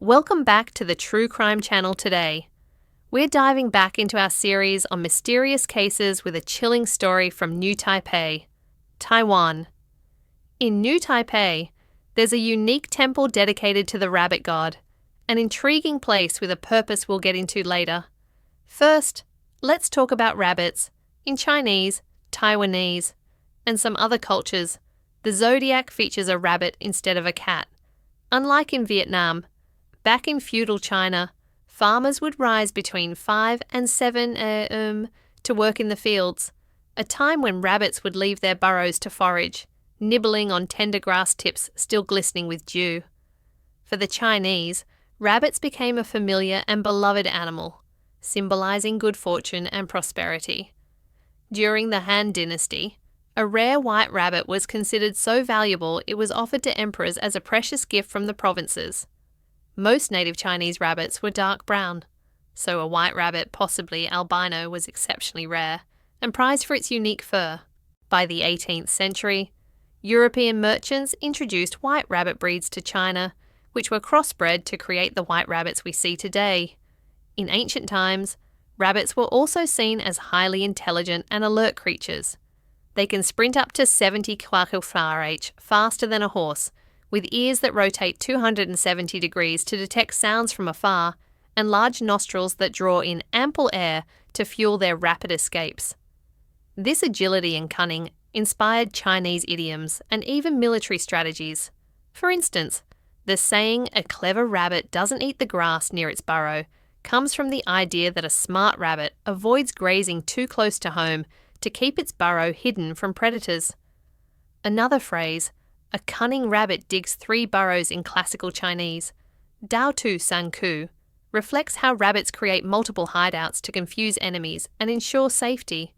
Welcome back to the True Crime channel today. We're diving back into our series on mysterious cases with a chilling story from New Taipei, Taiwan. In New Taipei, there's a unique temple dedicated to the rabbit god, an intriguing place with a purpose we'll get into later. First, let's talk about rabbits. In Chinese, Taiwanese, and some other cultures, the zodiac features a rabbit instead of a cat. Unlike in Vietnam, back in feudal China, farmers would rise between 5 and 7 a.m. to work in the fields, a time when rabbits would leave their burrows to forage, nibbling on tender grass tips still glistening with dew. For the Chinese, rabbits became a familiar and beloved animal, symbolizing good fortune and prosperity. During the Han Dynasty, a rare white rabbit was considered so valuable it was offered to emperors as a precious gift from the provinces. Most native Chinese rabbits were dark brown, so a white rabbit, possibly albino, was exceptionally rare and prized for its unique fur. By the 18th century, European merchants introduced white rabbit breeds to China, which were crossbred to create the white rabbits we see today. In ancient times, rabbits were also seen as highly intelligent and alert creatures. They can sprint up to 70 km/h faster than a horse, with ears that rotate 270 degrees to detect sounds from afar and large nostrils that draw in ample air to fuel their rapid escapes. This agility and cunning inspired Chinese idioms and even military strategies. For instance, the saying, "a clever rabbit doesn't eat the grass near its burrow," comes from the idea that a smart rabbit avoids grazing too close to home to keep its burrow hidden from predators. Another phrase, "a cunning rabbit digs 3 burrows" in classical Chinese, Dao Tu San Ku, reflects how rabbits create multiple hideouts to confuse enemies and ensure safety.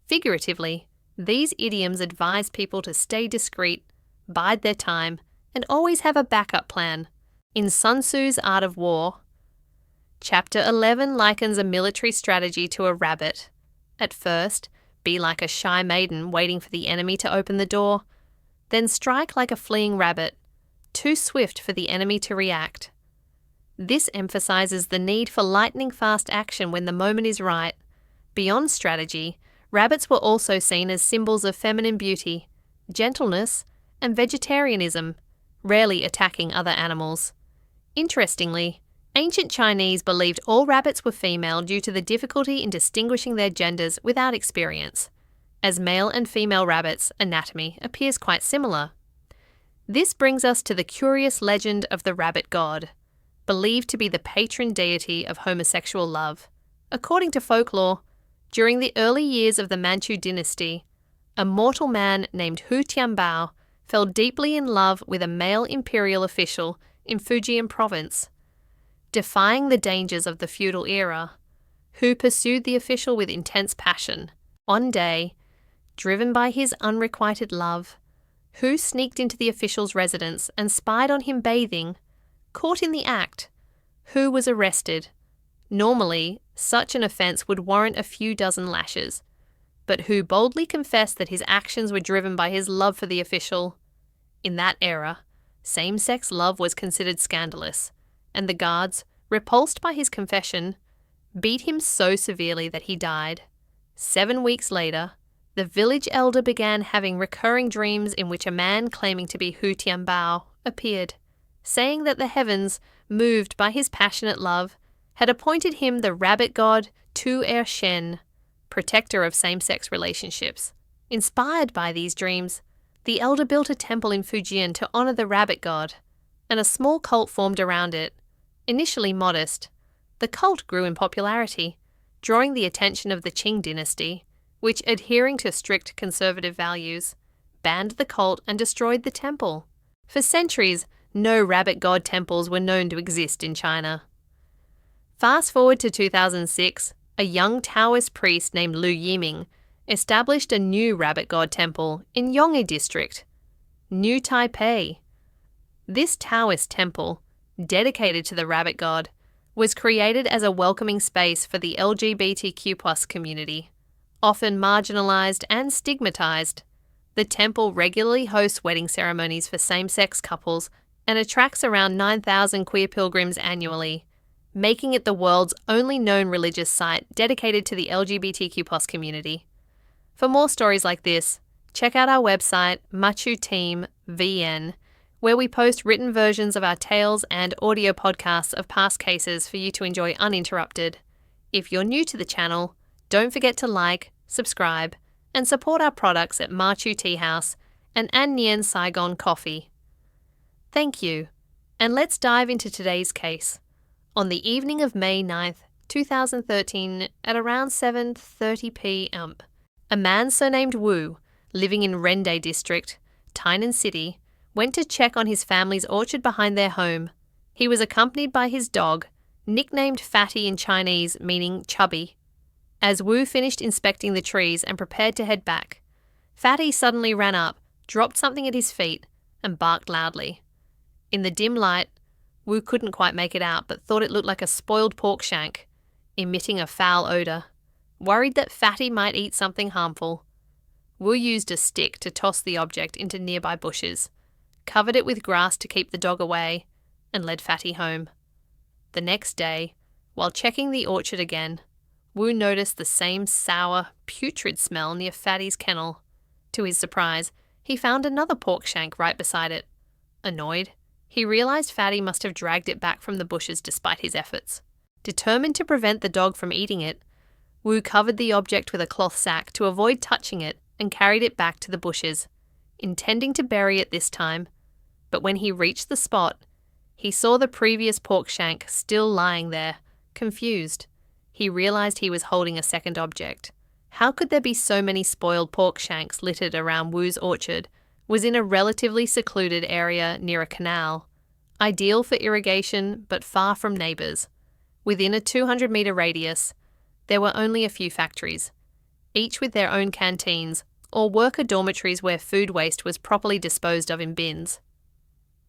Figuratively, these idioms advise people to stay discreet, bide their time, and always have a backup plan. In Sun Tzu's Art of War, Chapter 11 likens a military strategy to a rabbit. At first, be like a shy maiden waiting for the enemy to open the door, then strike like a fleeing rabbit, too swift for the enemy to react. This emphasizes the need for lightning-fast action when the moment is right. Beyond strategy, rabbits were also seen as symbols of feminine beauty, gentleness, and vegetarianism, rarely attacking other animals. Interestingly, ancient Chinese believed all rabbits were female due to the difficulty in distinguishing their genders without experience, as male and female rabbits' anatomy appears quite similar. This brings us to the curious legend of the rabbit god, believed to be the patron deity of homosexual love. According to folklore, during the early years of the Manchu dynasty, a mortal man named Hu Tianbao fell deeply in love with a male imperial official in Fujian province. Defying the dangers of the feudal era, Hu pursued the official with intense passion. One day, driven by his unrequited love, Hu sneaked into the official's residence and spied on him bathing. Caught in the act, Hu was arrested. Normally, such an offence would warrant a few dozen lashes, but Hu boldly confessed that his actions were driven by his love for the official. In that era, same-sex love was considered scandalous, and the guards, repulsed by his confession, beat him so severely that he died. 7 weeks later, the village elder began having recurring dreams in which a man claiming to be Hu Tianbao appeared, saying that the heavens, moved by his passionate love, had appointed him the rabbit god Tu Er Shen, protector of same-sex relationships. Inspired by these dreams, the elder built a temple in Fujian to honor the rabbit god, and a small cult formed around it. Initially modest, the cult grew in popularity, drawing the attention of the Qing dynasty, which, adhering to strict conservative values, banned the cult and destroyed the temple. For centuries, no rabbit god temples were known to exist in China. Fast forward to 2006, a young Taoist priest named Lu Yiming established a new rabbit god temple in Yonghe district, New Taipei. This Taoist temple, dedicated to the rabbit god, was created as a welcoming space for the LGBTQ+ community. Often marginalized and stigmatized, the temple regularly hosts wedding ceremonies for same-sex couples and attracts around 9,000 queer pilgrims annually, making it the world's only known religious site dedicated to the LGBTQ+ community. For more stories like this, check out our website, Machu Team VN, where we post written versions of our tales and audio podcasts of past cases for you to enjoy uninterrupted. If you're new to the channel, don't forget to like, subscribe, and support our products at Machu Tea House and An Nien Saigon Coffee. Thank you, and let's dive into today's case. On the evening of May 9th, 2013, at around 7:30 p.m., a man surnamed Wu, living in Rende District, Tainan City, went to check on his family's orchard behind their home. He was accompanied by his dog, nicknamed Fatty in Chinese, meaning chubby. As Wu finished inspecting the trees and prepared to head back, Fatty suddenly ran up, dropped something at his feet, and barked loudly. In the dim light, Wu couldn't quite make it out but thought it looked like a spoiled pork shank, emitting a foul odour. Worried that Fatty might eat something harmful, Wu used a stick to toss the object into nearby bushes, covered it with grass to keep the dog away, and led Fatty home. The next day, while checking the orchard again, Wu noticed the same sour, putrid smell near Fatty's kennel. To his surprise, he found another pork shank right beside it. Annoyed, he realised Fatty must have dragged it back from the bushes despite his efforts. Determined to prevent the dog from eating it, Wu covered the object with a cloth sack to avoid touching it and carried it back to the bushes, intending to bury it this time. But when he reached the spot, he saw the previous pork shank still lying there, confused. He realised he was holding a second object. How could there be so many spoiled pork shanks littered around Wu's orchard? Was in a relatively secluded area near a canal, ideal for irrigation but far from neighbours. Within a 200-metre radius, there were only a few factories, each with their own canteens or worker dormitories where food waste was properly disposed of in bins.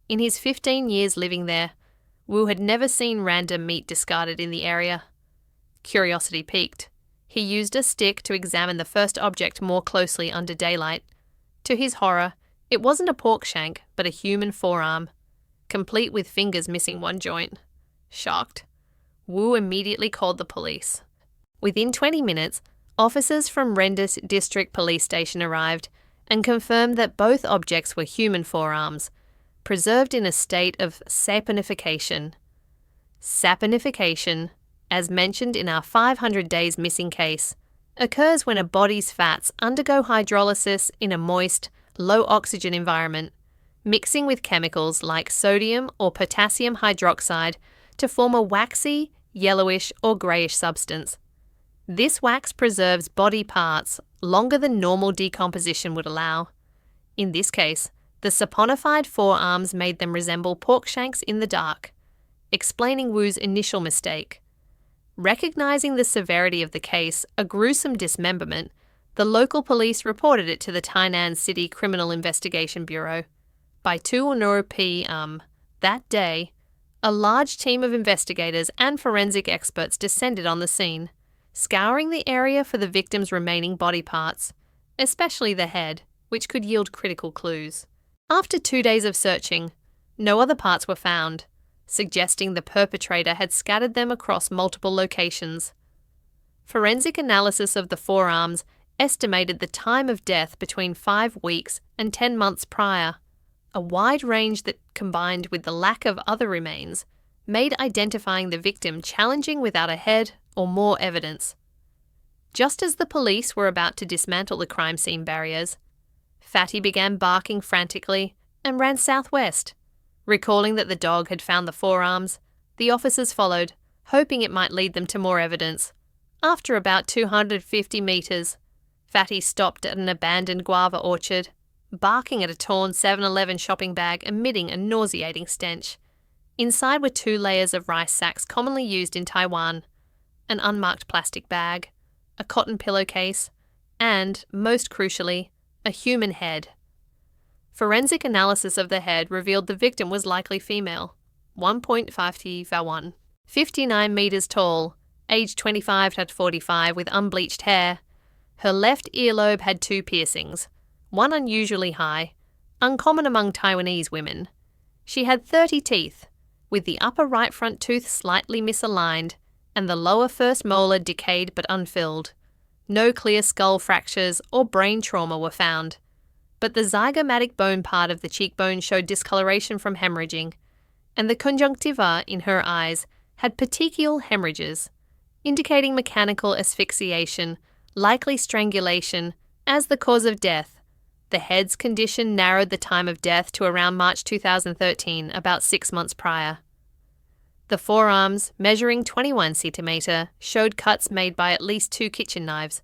In his 15 years living there, Wu had never seen random meat discarded in the area. Curiosity piqued. He used a stick to examine the first object more closely under daylight. To his horror, it wasn't a pork shank, but a human forearm, complete with fingers missing one joint. Shocked, Wu immediately called the police. Within 20 minutes, officers from Rende District Police Station arrived and confirmed that both objects were human forearms, preserved in a state of saponification. Saponification, as mentioned in our 500 Days Missing case, occurs when a body's fats undergo hydrolysis in a moist, low-oxygen environment, mixing with chemicals like sodium or potassium hydroxide to form a waxy, yellowish or greyish substance. This wax preserves body parts longer than normal decomposition would allow. In this case, the saponified forearms made them resemble pork shanks in the dark, explaining Wu's initial mistake. Recognising the severity of the case, a gruesome dismemberment, the local police reported it to the Tainan City Criminal Investigation Bureau. By 2:00 p.m. that day, a large team of investigators and forensic experts descended on the scene, scouring the area for the victim's remaining body parts, especially the head, which could yield critical clues. After 2 days of searching, no other parts were found, suggesting the perpetrator had scattered them across multiple locations. Forensic analysis of the forearms estimated the time of death between 5 weeks and 10 months prior, a wide range that, combined with the lack of other remains, made identifying the victim challenging without a head or more evidence. Just as the police were about to dismantle the crime scene barriers, Fatty began barking frantically and ran southwest. Recalling that the dog had found the forearms, the officers followed, hoping it might lead them to more evidence. After about 250 metres, Fatty stopped at an abandoned guava orchard, barking at a torn 7-Eleven shopping bag emitting a nauseating stench. Inside were 2 layers of rice sacks commonly used in Taiwan, an unmarked plastic bag, a cotton pillowcase, and, most crucially, a human head. Forensic analysis of the head revealed the victim was likely female, 1.51, 59 metres tall, aged 25 to 45 with unbleached hair. Her left earlobe had 2 piercings, one unusually high, uncommon among Taiwanese women. She had 30 teeth, with the upper right front tooth slightly misaligned and the lower first molar decayed but unfilled. No clear skull fractures or brain trauma were found, but the zygomatic bone part of the cheekbone showed discoloration from hemorrhaging, and the conjunctiva in her eyes had petechial hemorrhages, indicating mechanical asphyxiation, likely strangulation, as the cause of death. The head's condition narrowed the time of death to around March 2013, about 6 months prior. The forearms, measuring 21 cm, showed cuts made by at least 2 kitchen knives,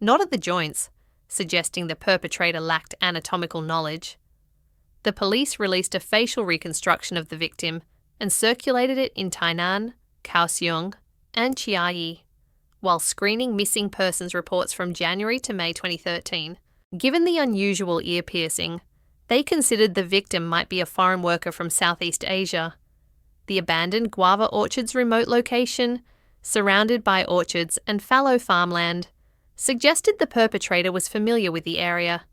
not at the joints, suggesting the perpetrator lacked anatomical knowledge. The police released a facial reconstruction of the victim and circulated it in Tainan, Kaohsiung, and Chiayi, while screening missing persons reports from January to May 2013. Given the unusual ear piercing, they considered the victim might be a foreign worker from Southeast Asia. The abandoned guava orchard's remote location, surrounded by orchards and fallow farmland, suggested the perpetrator was familiar with the area,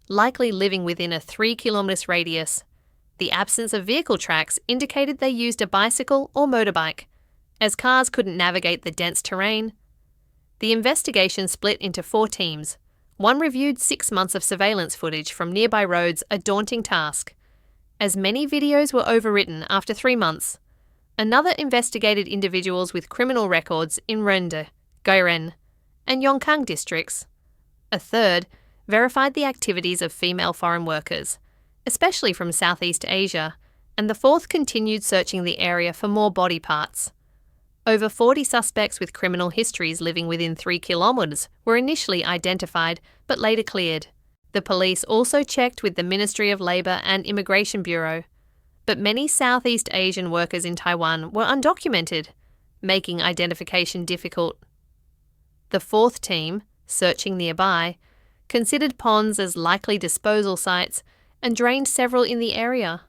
likely living within a 3-kilometre radius. The absence of vehicle tracks indicated they used a bicycle or motorbike, as cars couldn't navigate the dense terrain. The investigation split into 4 teams. One reviewed 6 months of surveillance footage from nearby roads, a daunting task, as many videos were overwritten after 3 months. Another investigated individuals with criminal records in Rende, Gairen, and Yongkang districts. A third verified the activities of female foreign workers, especially from Southeast Asia, and the fourth continued searching the area for more body parts. Over 40 suspects with criminal histories living within 3 kilometres were initially identified but later cleared. The police also checked with the Ministry of Labour and Immigration Bureau, but many Southeast Asian workers in Taiwan were undocumented, making identification difficult. The fourth team, searching nearby, considered ponds as likely disposal sites and drained several in the area.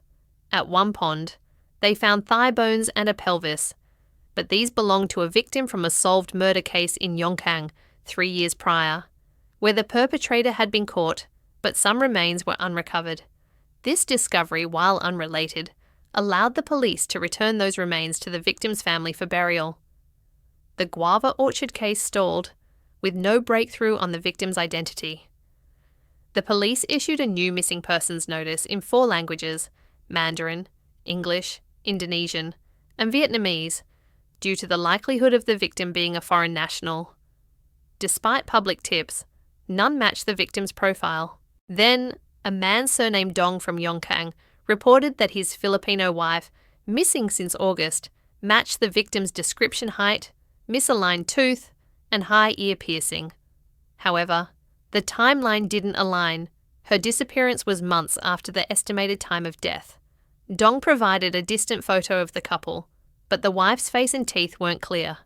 At one pond, they found thigh bones and a pelvis, but these belonged to a victim from a solved murder case in Yongkang 3 years prior, where the perpetrator had been caught, but some remains were unrecovered. This discovery, while unrelated, allowed the police to return those remains to the victim's family for burial. The Guava orchard case stalled, with no breakthrough on the victim's identity. The police issued a new missing persons notice in 4 languages: Mandarin, English, Indonesian, and Vietnamese, due to the likelihood of the victim being a foreign national. Despite public tips, none matched the victim's profile. Then, a man surnamed Dong from Yongkang reported that his Filipino wife, missing since August, matched the victim's description: height, misaligned tooth, and high ear piercing. However, the timeline didn't align. Her disappearance was months after the estimated time of death. Dong provided a distant photo of the couple, but the wife's face and teeth weren't clear,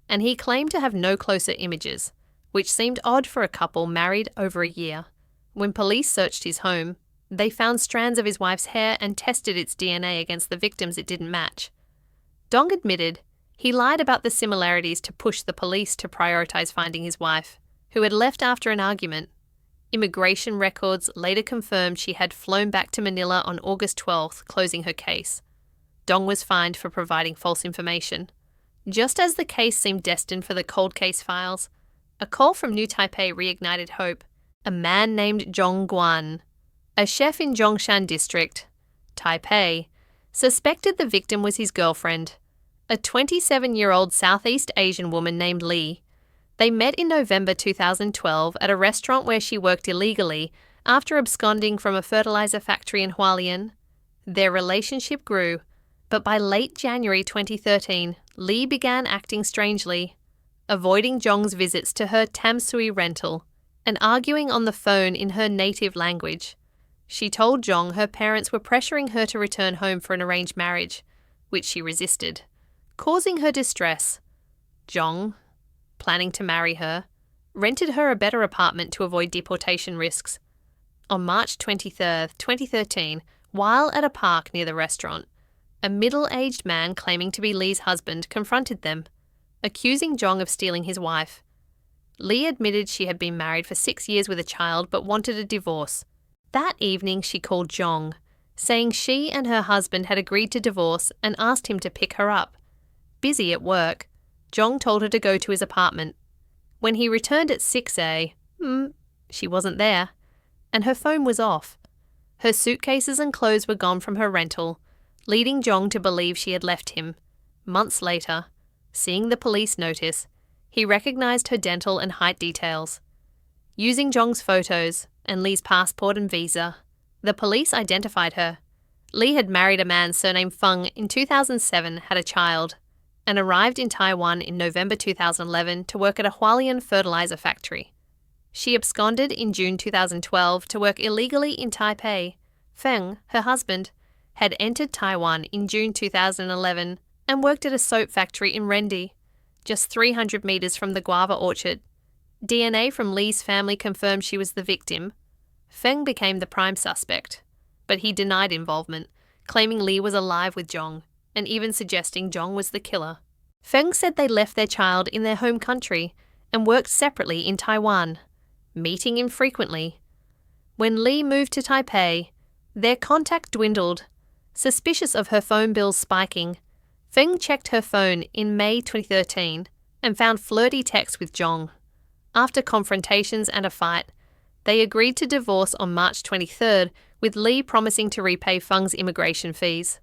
and he claimed to have no closer images, which seemed odd for a couple married over a year. When police searched his home, they found strands of his wife's hair and tested its DNA against the victim's. It didn't match. Dong admitted he lied about the similarities to push the police to prioritize finding his wife, who had left after an argument. Immigration records later confirmed she had flown back to Manila on August 12th, closing her case. Dong was fined for providing false information. Just as the case seemed destined for the cold case files, a call from New Taipei reignited hope. A man named Zhong Guan, a chef in Zhongshan district, Taipei, suspected the victim was his girlfriend, a 27-year-old Southeast Asian woman named Li. They met in November 2012 at a restaurant where she worked illegally after absconding from a fertilizer factory in Hualien. Their relationship grew, but by late January 2013, Li began acting strangely, avoiding Zhong's visits to her Tamsui rental and arguing on the phone in her native language. She told Zhong her parents were pressuring her to return home for an arranged marriage, which she resisted, causing her distress. Zhong, planning to marry her, rented her a better apartment to avoid deportation risks. On March 23, 2013, while at a park near the restaurant, a middle-aged man claiming to be Li's husband confronted them, accusing Zhong of stealing his wife. Li admitted she had been married for 6 years with a child but wanted a divorce. That evening she called Zhong, saying she and her husband had agreed to divorce and asked him to pick her up. Busy at work, Zhong told her to go to his apartment. When he returned at 6 a.m, she wasn't there, and her phone was off. Her suitcases and clothes were gone from her rental, leading Zhong to believe she had left him. Months later, seeing the police notice, he recognized her dental and height details. Using Zhong's photos and Li's passport and visa, the police identified her. Li had married a man surnamed Feng in 2007, had a child, and arrived in Taiwan in November 2011 to work at a Hualien fertilizer factory. She absconded in June 2012 to work illegally in Taipei. Feng, her husband, had entered Taiwan in June 2011 and worked at a soap factory in Rendi, just 300 meters from the Guava orchard. DNA from Li's family confirmed she was the victim. Feng became the prime suspect, but he denied involvement, claiming Li was alive with Zhong, and even suggesting Zhong was the killer. Feng said they left their child in their home country and worked separately in Taiwan, meeting infrequently. When Li moved to Taipei, their contact dwindled. Suspicious of her phone bills spiking, Feng checked her phone in May 2013 and found flirty texts with Zhong. After confrontations and a fight, they agreed to divorce on March 23rd, with Li promising to repay Feng's immigration fees.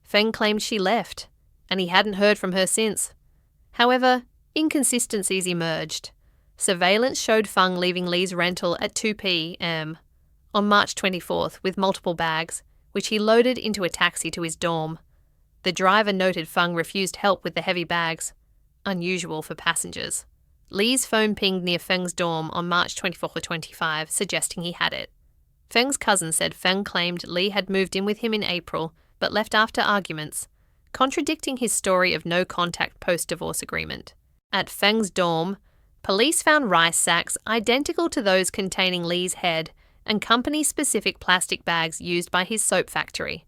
Feng claimed she left, and he hadn't heard from her since. However, inconsistencies emerged. Surveillance showed Feng leaving Li's rental at 2 p.m. on March 24th with multiple bags, which he loaded into a taxi to his dorm. The driver noted Feng refused help with the heavy bags, unusual for passengers. Li's phone pinged near Feng's dorm on March 24 or 25, suggesting he had it. Feng's cousin said Feng claimed Li had moved in with him in April, but left after arguments, contradicting his story of no contact post-divorce agreement. At Feng's dorm, police found rice sacks identical to those containing Li's head and company-specific plastic bags used by his soap factory.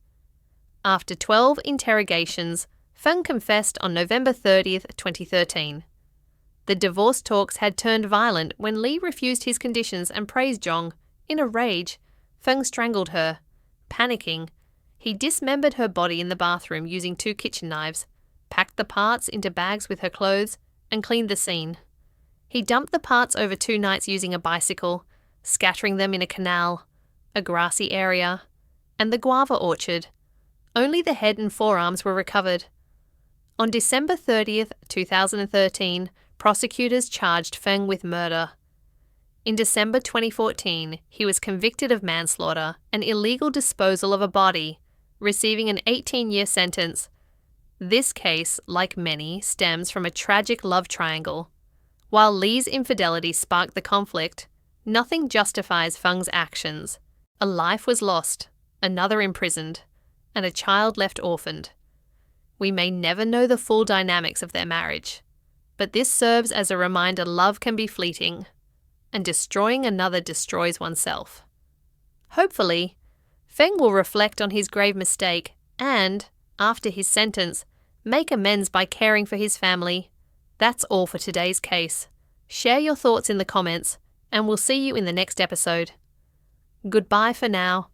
After 12 interrogations, Feng confessed on November 30, 2013. The divorce talks had turned violent when Li refused his conditions and praised Zhong. In a rage, Feng strangled her. Panicking, he dismembered her body in the bathroom using 2 kitchen knives, packed the parts into bags with her clothes, and cleaned the scene. He dumped the parts over 2 nights using a bicycle, scattering them in a canal, a grassy area, and the guava orchard. Only the head and forearms were recovered. On December 30, 2013, prosecutors charged Feng with murder. In December 2014, he was convicted of manslaughter and illegal disposal of a body, receiving an 18-year sentence. This case, like many, stems from a tragic love triangle. While Li's infidelity sparked the conflict, nothing justifies Feng's actions. A life was lost, another imprisoned, and a child left orphaned. We may never know the full dynamics of their marriage, but this serves as a reminder love can be fleeting, and destroying another destroys oneself. Hopefully, Feng will reflect on his grave mistake and, after his sentence, make amends by caring for his family. That's all for today's case. Share your thoughts in the comments, and we'll see you in the next episode. Goodbye for now.